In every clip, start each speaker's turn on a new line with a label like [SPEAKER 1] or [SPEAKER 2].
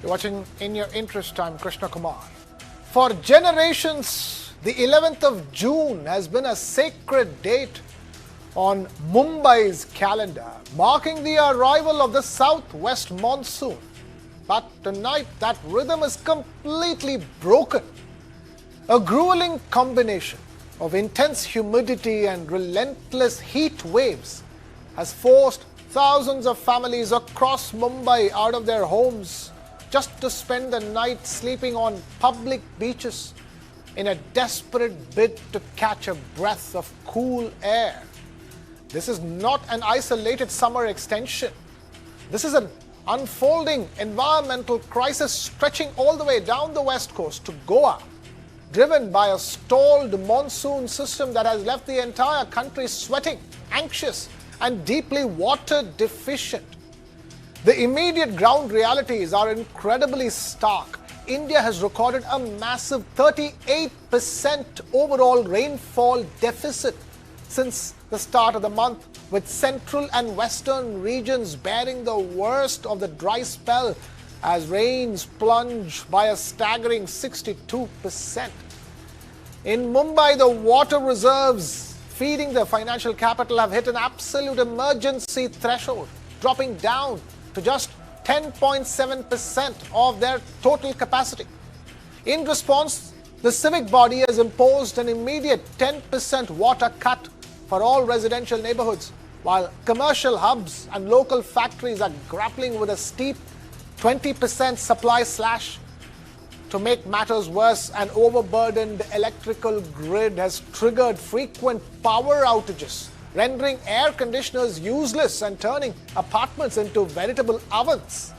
[SPEAKER 1] You're watching In Your Interest. I'm Krishna Kumar. For generations, the 11th of June has been a sacred date on Mumbai's calendar, marking the arrival of the southwest monsoon. But tonight, that rhythm is completely broken. A grueling combination of intense humidity and relentless heat waves has forced thousands of families across Mumbai out of their homes just to spend the night sleeping on public beaches in a desperate bid to catch a breath of cool air. This is not an isolated summer extension. This is an unfolding environmental crisis stretching all the way down the west coast to Goa, driven by a stalled monsoon system that has left the entire country sweating, anxious, and deeply water deficient. The immediate ground realities are incredibly stark. India has recorded a massive 38% overall rainfall deficit since the start of the month, with central and western regions bearing the worst of the dry spell as rains plunge by a staggering 62%. In Mumbai, the water reserves feeding the financial capital have hit an absolute emergency threshold, dropping down to just 10.7% of their total capacity. In response, the civic body has imposed an immediate 10% water cut for all residential neighborhoods, while commercial hubs and local factories are grappling with a steep 20% supply slash. To make matters worse, an overburdened electrical grid has triggered frequent power outages, rendering air conditioners useless and turning apartments into veritable ovens.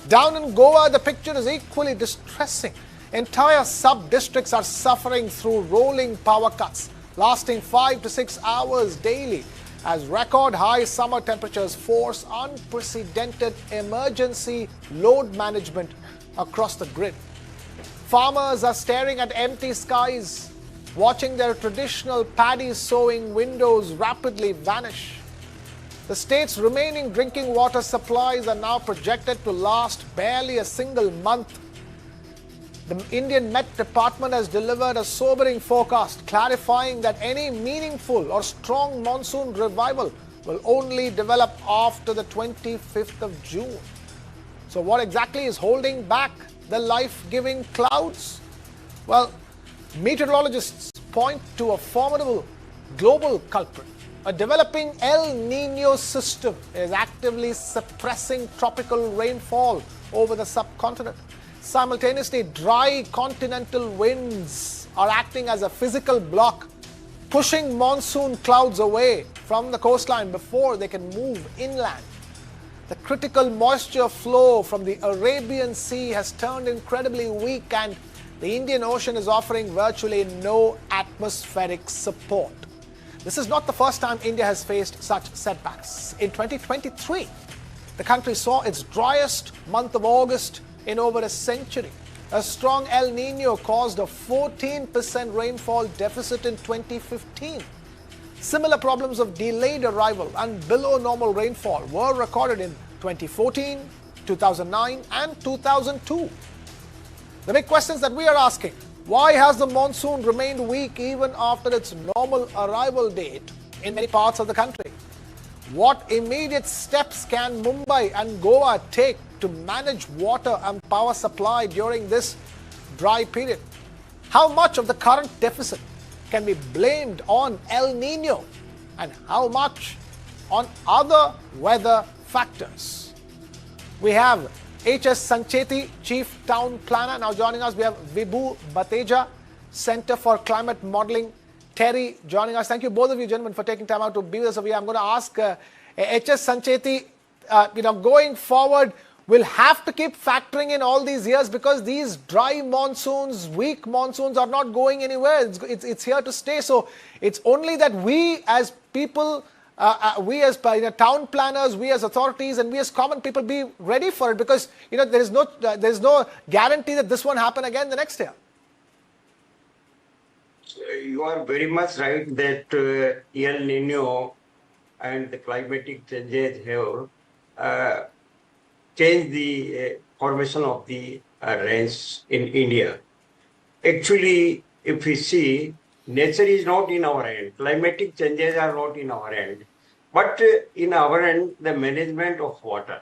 [SPEAKER 1] Down in Goa, the picture is equally distressing. Entire sub-districts are suffering through rolling power cuts, lasting 5 to 6 hours daily, as record high summer temperatures force unprecedented emergency load management across the grid. Farmers are staring at empty skies, watching their traditional paddy sowing windows rapidly vanish. The state's remaining drinking water supplies are now projected to last barely a single month. The Indian Met Department has delivered a sobering forecast, clarifying that any meaningful or strong monsoon revival will only develop after the 25th of June. So what exactly is holding back the life-giving clouds? Well, meteorologists point to a formidable global culprit. A developing El Nino system is actively suppressing tropical rainfall over the subcontinent. Simultaneously, dry continental winds are acting as a physical block, pushing monsoon clouds away from the coastline before they can move inland. The critical moisture flow from the Arabian Sea has turned incredibly weak, and the Indian Ocean is offering virtually no atmospheric support. This is not the first time India has faced such setbacks. In 2023, the country saw its driest month of August in over a century. A strong El Nino caused a 14% rainfall deficit in 2015. Similar problems of delayed arrival and below normal rainfall were recorded in 2014, 2009 and 2002. The big questions that we are asking: why has the monsoon remained weak even after its normal arrival date in many parts of the country? What immediate steps can Mumbai and Goa take to manage water and power supply during this dry period? How much of the current deficit can be blamed on El Nino, and how much on other weather factors? We have H.S. Sancheti, Chief Town Planner, now joining us. We have Vibhu Bateja, Center for Climate Modeling, Terry joining us. Thank you, both of you gentlemen, for taking time out to be with us. I'm going to ask H.S. Sancheti, going forward, we'll have to keep factoring in all these years because these dry monsoons, weak monsoons are not going anywhere. It's here to stay. So it's only that we as people, we as town planners, we as authorities, and we as common people be ready for it, because there is no guarantee that this won't happen again the next year.
[SPEAKER 2] You are very much right that El Nino and the climatic changes have changed the formation of the rains in India. Actually, if we see, nature is not in our hand, climatic changes are not in our hand, but in our hand, the management of water,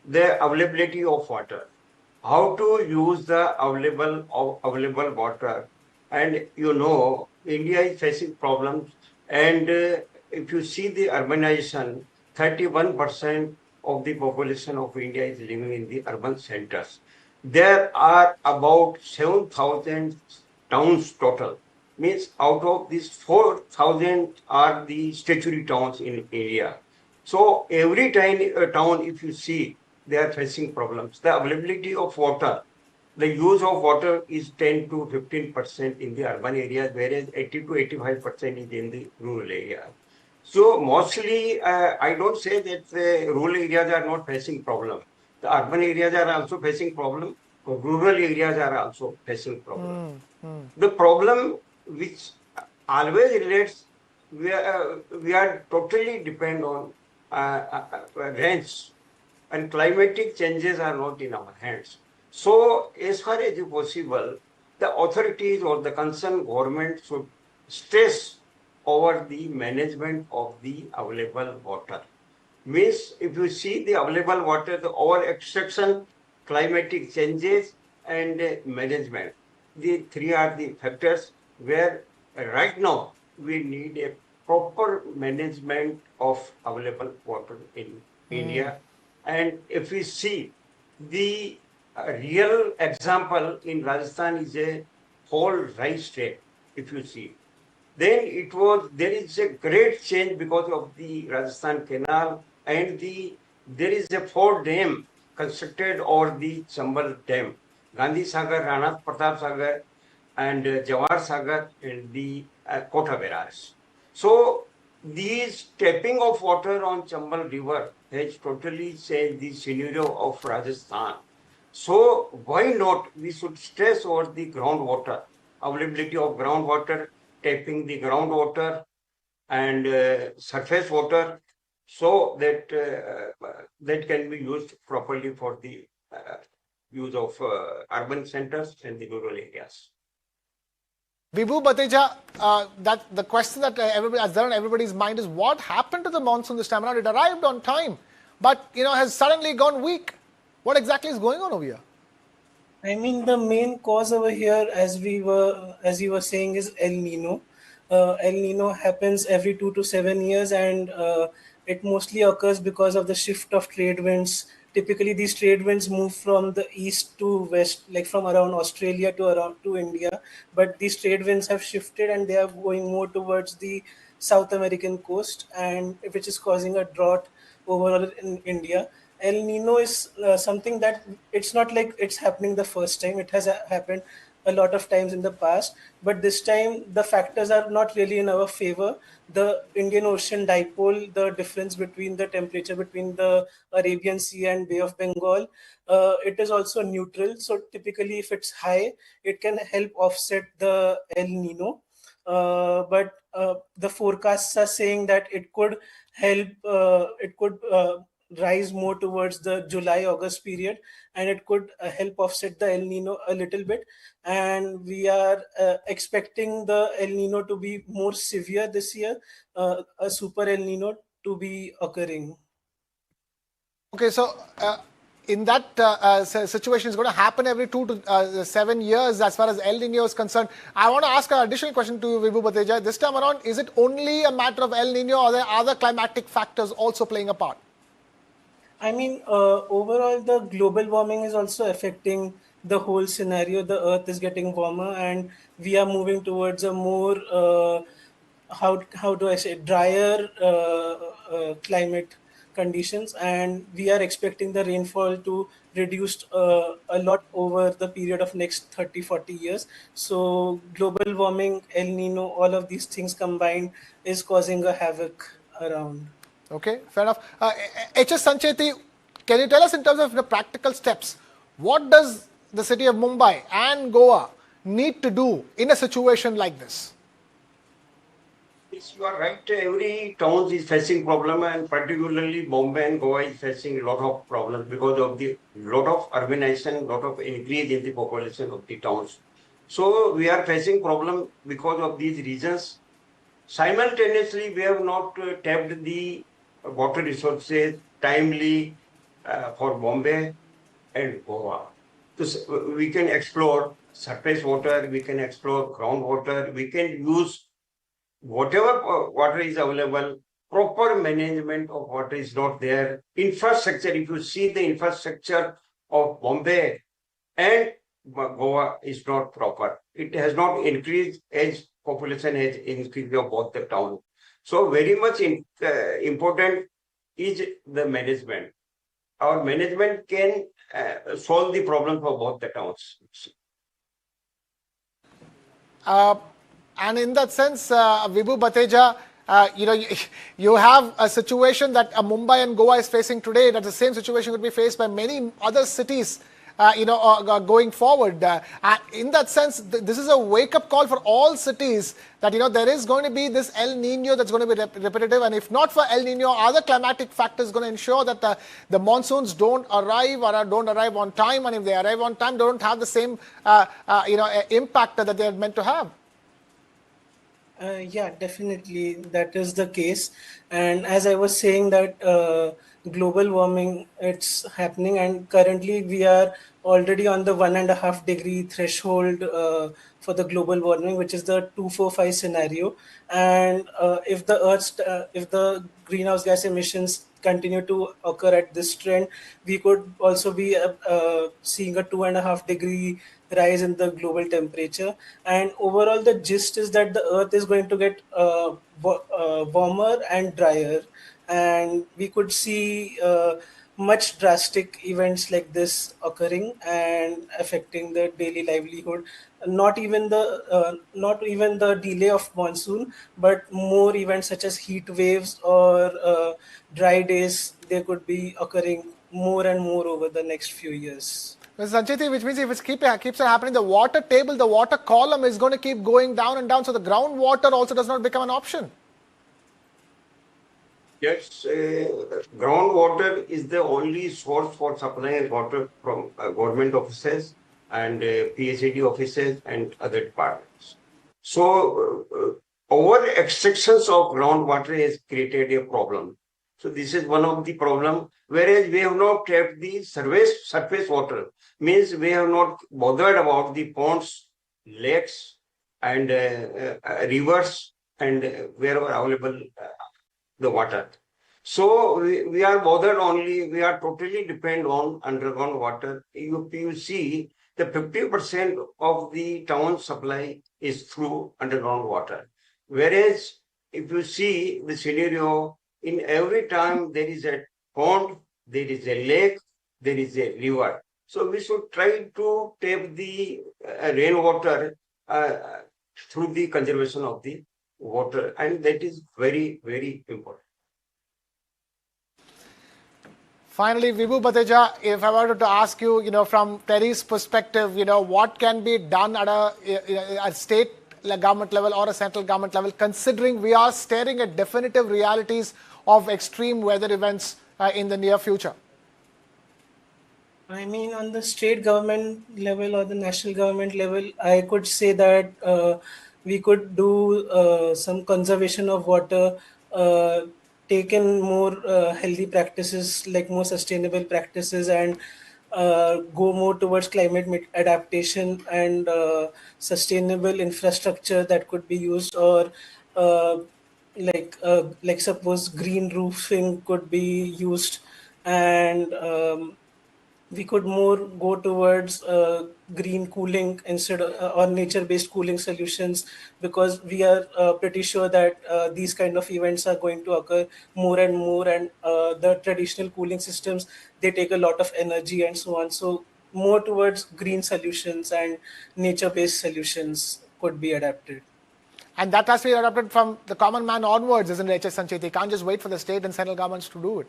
[SPEAKER 2] the availability of water, how to use the available water. And India is facing problems. And if you see the urbanization, 31% of the population of India is living in the urban centers. There are about 7,000 towns total. Means out of these 4,000 are the statutory towns in India. So every town, if you see, they are facing problems. The availability of water, the use of water is 10 to 15% in the urban areas, whereas 80 to 85% is in the rural area. So mostly, I don't say that the rural areas are not facing problem. The urban areas are also facing problem. Rural areas are also facing problem. The problem which always relates, we are totally depend on rains, and climatic changes are not in our hands. So, as far as possible, the authorities or the concerned government should stress over the management of the available water. Means, if you see the available water, the over extraction, climatic changes, and management. The three are the factors where right now we need a proper management of available water in India. And if we see the real example in Rajasthan is a whole rice state, if you see. Then there is a great change because of the Rajasthan Canal, and there is a 4 dam constructed over the Chambal Dam, Gandhi Sagar, Rana Pratap Sagar, and Jawahar Sagar, and the Kota Barrage. So these tapping of water on Chambal River has totally changed the scenario of Rajasthan. So why not we should stress over the groundwater, availability of groundwater, tapping the groundwater and surface water, so that that can be used properly for the use of urban centers and the rural areas.
[SPEAKER 1] Vibhu Bateja, that the question that everybody has there on everybody's mind is what happened to the monsoon this time around? It arrived on time, but has suddenly gone weak. What exactly is going on over here?
[SPEAKER 3] I mean, the main cause over here, as you were saying, is El Nino. El Nino happens every 2 to 7 years, and it mostly occurs because of the shift of trade winds. Typically, these trade winds move from the east to west, like from around Australia to India. But these trade winds have shifted, and they are going more towards the South American coast, and which is causing a drought overall in India. El Nino is something that it's not like it's happening the first time. It has happened a lot of times in the past, but this time the factors are not really in our favor. The Indian Ocean dipole, the difference between the temperature between the Arabian Sea and Bay of Bengal, it is also neutral. So typically, if it's high, it can help offset the El Nino. But the forecasts are saying that it could help. It could rise more towards the July-August period, and it could help offset the El Nino a little bit. And we are expecting the El Nino to be more severe this year, a super El Nino to be occurring.
[SPEAKER 1] Okay, so in that situation, it's going to happen every 2 to 7 years as far as El Nino is concerned. I want to ask an additional question to you, Vibhu Bateja. This time around, is it only a matter of El Nino, or are there other climatic factors also playing a part?
[SPEAKER 3] I mean, overall, the global warming is also affecting the whole scenario. The Earth is getting warmer, and we are moving towards a more how do I say, drier climate conditions, and we are expecting the rainfall to reduce a lot over the period of next 30-40 years. So global warming, El Nino, all of these things combined is causing a havoc around.
[SPEAKER 1] Okay, fair enough. H.S. Sancheti, can you tell us in terms of the practical steps, what does the city of Mumbai and Goa need to do in a situation like this?
[SPEAKER 2] Yes, you are right. Every town is facing problem, and particularly Bombay and Goa is facing a lot of problems because of the lot of urbanization, lot of increase in the population of the towns. So we are facing problem because of these reasons. Simultaneously, we have not tapped the water resources timely for Bombay and Goa. So we can explore surface water, we can explore groundwater, we can use whatever water is available, proper management of water is not there. Infrastructure, if you see the infrastructure of Bombay and Goa is not proper. It has not increased as population has increased of both the town. So very much important is the management. Our management can solve the problem for both the towns.
[SPEAKER 1] Uh, and in that sense, Vibhu Bateja, you have a situation that Mumbai and Goa is facing today. That the same situation could be faced by many other cities, going forward. And in that sense, this is a wake-up call for all cities that there is going to be this El Nino that's going to be repetitive, and if not for El Nino, other climatic factors going to ensure that the monsoons don't arrive or don't arrive on time, and if they arrive on time, they don't have the same impact that they are meant to have.
[SPEAKER 3] Yeah, definitely that is the case. And as I was saying that global warming, it's happening, and currently we are already on the 1.5 degree threshold for the global warming, which is the 245 scenario. And if the greenhouse gas emissions continue to occur at this trend, we could also be seeing a 2.5 degree rise in the global temperature. And overall, the gist is that the Earth is going to get warmer and drier, and we could see much drastic events like this occurring and affecting the daily livelihood. Not even the delay of monsoon, but more events such as heat waves or dry days, they could be occurring more and more over the next few years.
[SPEAKER 1] Mr. Sancheti, which means if it keeps on happening, the water table, the water column is going to keep going down and down, so the groundwater also does not become an option.
[SPEAKER 2] Yes, groundwater is the only source for supplying water from government offices and PhD offices and other departments. So, over extractions of groundwater has created a problem. So, this is one of the problem. Whereas we have not kept the surface water, means we have not bothered about the ponds, lakes, and rivers, and wherever available the water. So we are bothered only, we are totally depend on underground water. You see, the 50% of the town supply is through underground water. Whereas if you see the scenario, in every time there is a pond, there is a lake, there is a river. So we should try to tap the rainwater through the conservation of the water, and that is very, very important.
[SPEAKER 1] Finally, Vibhu Bateja, if I were to ask you, from Terry's perspective, what can be done at a state government level or a central government level, considering we are staring at definitive realities of extreme weather events in the near future?
[SPEAKER 3] I mean, on the state government level or the national government level, I could say that we could do some conservation of water, uh, take in more healthy practices, like more sustainable practices, and go more towards adaptation and sustainable infrastructure that could be used, or uh, like suppose green roofing could be used. And we could more go towards green cooling instead of or nature-based cooling solutions, because we are pretty sure that these kind of events are going to occur more and more, and the traditional cooling systems, they take a lot of energy and so on. So more towards green solutions and nature-based solutions could be adapted.
[SPEAKER 1] And that has to be adopted from the common man onwards, isn't it, Sancheti? You can't just wait for the state and central governments to do it.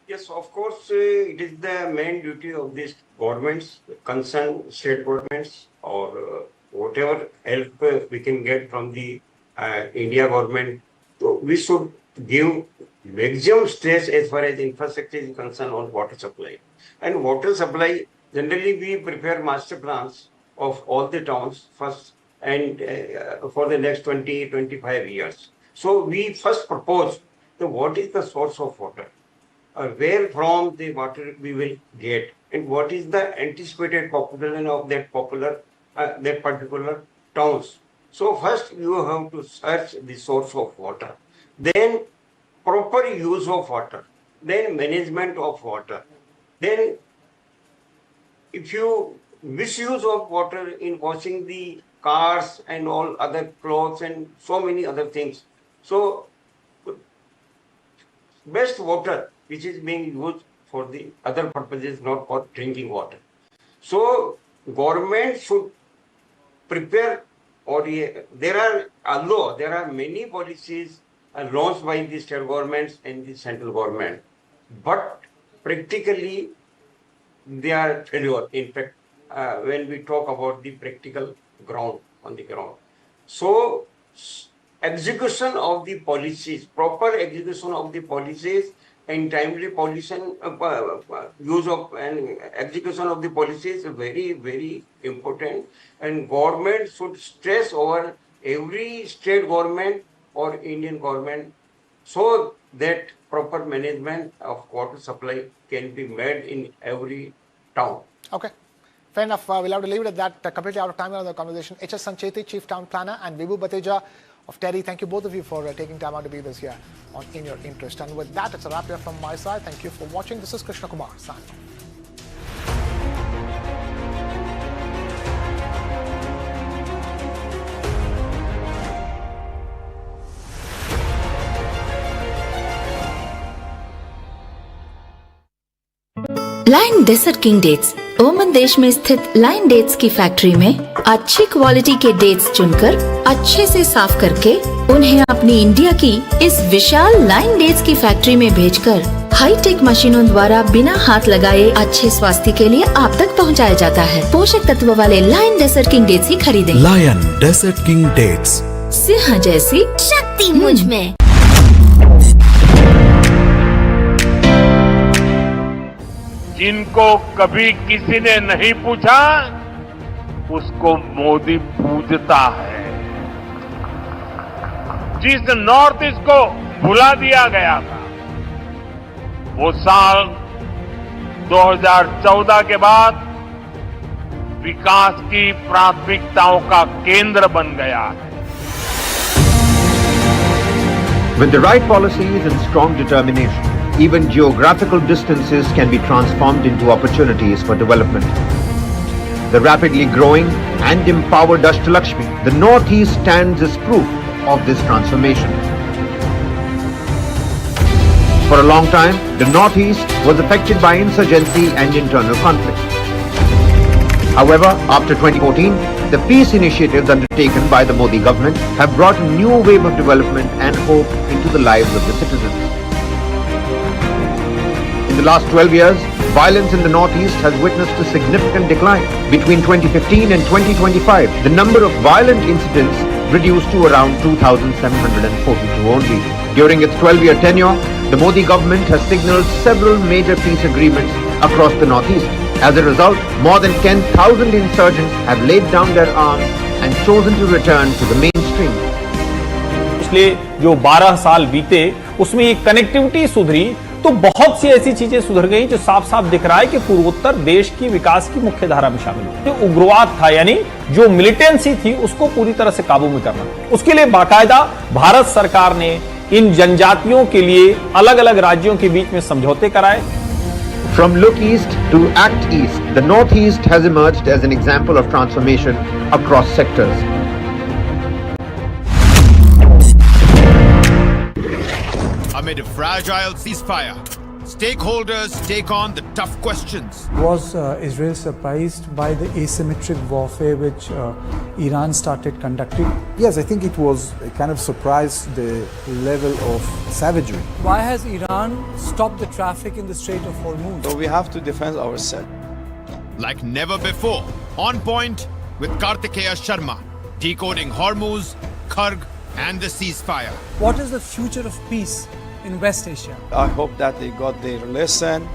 [SPEAKER 2] Yes, of course, it is the main duty of these governments, concerned state governments or whatever help we can get from the India government, so we should give maximum stress as far as infrastructure is concerned on water supply. And water supply, generally we prepare master plans of all the towns first and for the next 20-25 years. So we first propose what is the source of water, where from the water we will get, and what is the anticipated population of that that particular towns. So first you have to search the source of water, then proper use of water, then management of water, then if you misuse of water in washing the cars and all other clothes and so many other things. So best water which is being used for the other purposes, not for drinking water. So government should prepare, or although there are many policies launched by the state governments and the central government, but practically they are failure. In fact, when we talk about the practical ground on the ground, so execution of the policies, proper execution of the policies, and timely pollution use of and execution of the policies is very, very important. And government should stress over every state government or Indian government so that proper management of water supply can be made in every town.
[SPEAKER 1] Okay. Fair enough. We'll have to leave it at that. Completely out of time on the conversation. H.S. Sancheti, Chief Town Planner, and Vibhu Bateja of Terry. Thank you both of you for taking time out to be this here on In Your Interest. And with that, it's a wrap here from my side. Thank you for watching. This is Krishna Kumar signing off.
[SPEAKER 4] Lion Desert King dates Oman देश में स्थित line dates की factory में अच्छी quality के dates चुनकर अच्छे से साफ करके उन्हें अपनी इंडिया की इस विशाल लाइन डेट्स की फैक्ट्री में भेजकर हाईटेक मशीनों द्वारा बिना हाथ लगाए अच्छे स्वास्थ्य के लिए आप तक पहुंचाया जाता है। पोषक तत्व वाले लाइन डेजर्ट किंग डेट्स ही खरीदें।
[SPEAKER 5] लायन डेजर्ट किंग डेट्स,
[SPEAKER 4] सिंह जैसी शक्ति मुझ में।
[SPEAKER 6] जिनको कभी किसी ने नहीं पूछा उसको मोदी पूजता है। जिस नॉर्थ ईस्ट को भुला दिया गया था वो साल 2014 के बाद विकास की प्राथमिकताओं का केंद्र बन गया है।
[SPEAKER 7] With the right policies and strong determination, even geographical distances can be transformed into opportunities for development. The rapidly growing and empowered Ashtalakshmi, the Northeast stands as proof of this transformation. For a long time, the Northeast was affected by insurgency and internal conflict. However, after 2014, the peace initiatives undertaken by the Modi government have brought a new wave of development and hope into the lives of the citizens. In the last 12 years, violence in the Northeast has witnessed a significant decline. Between 2015 and 2025, the number of violent incidents reduced to around 2,742 only. During its 12-year tenure, the Modi government has signalled several major peace agreements across the Northeast. As a result, more than 10,000 insurgents have laid down their arms and chosen to return to the mainstream.
[SPEAKER 8] पिछले जो 12 साल बीते उसमें ये connectivity सुधरी तो बहुत सी ऐसी चीजें सुधर गई जो साफ साफ दिख रहा है कि पूर्वोत्तर देश की विकास की मुख्य धारा में शामिल हुई। जो उग्रवाद था यानी जो मिलिटेंसी थी उसको पूरी तरह से काबू में करना, उसके लिए बाकायदा भारत सरकार ने इन जनजातियों के लिए अलग अलग राज्यों के बीच में समझौते कराए।
[SPEAKER 7] From look east to act east, the Northeast has emerged as an example of transformation across sectors.
[SPEAKER 5] Amid a fragile ceasefire, stakeholders take on the tough questions.
[SPEAKER 9] Was Israel surprised by the asymmetric warfare which Iran started conducting?
[SPEAKER 10] Yes, I think it was a kind of surprise, the level of savagery.
[SPEAKER 9] Why has Iran stopped the traffic in the Strait of Hormuz?
[SPEAKER 10] So we have to defend ourselves.
[SPEAKER 5] Like never before, on point with Kartikeya Sharma, decoding Hormuz, Kharg, and the ceasefire.
[SPEAKER 9] What is the future of peace in West Asia?
[SPEAKER 10] I hope that they got their lesson.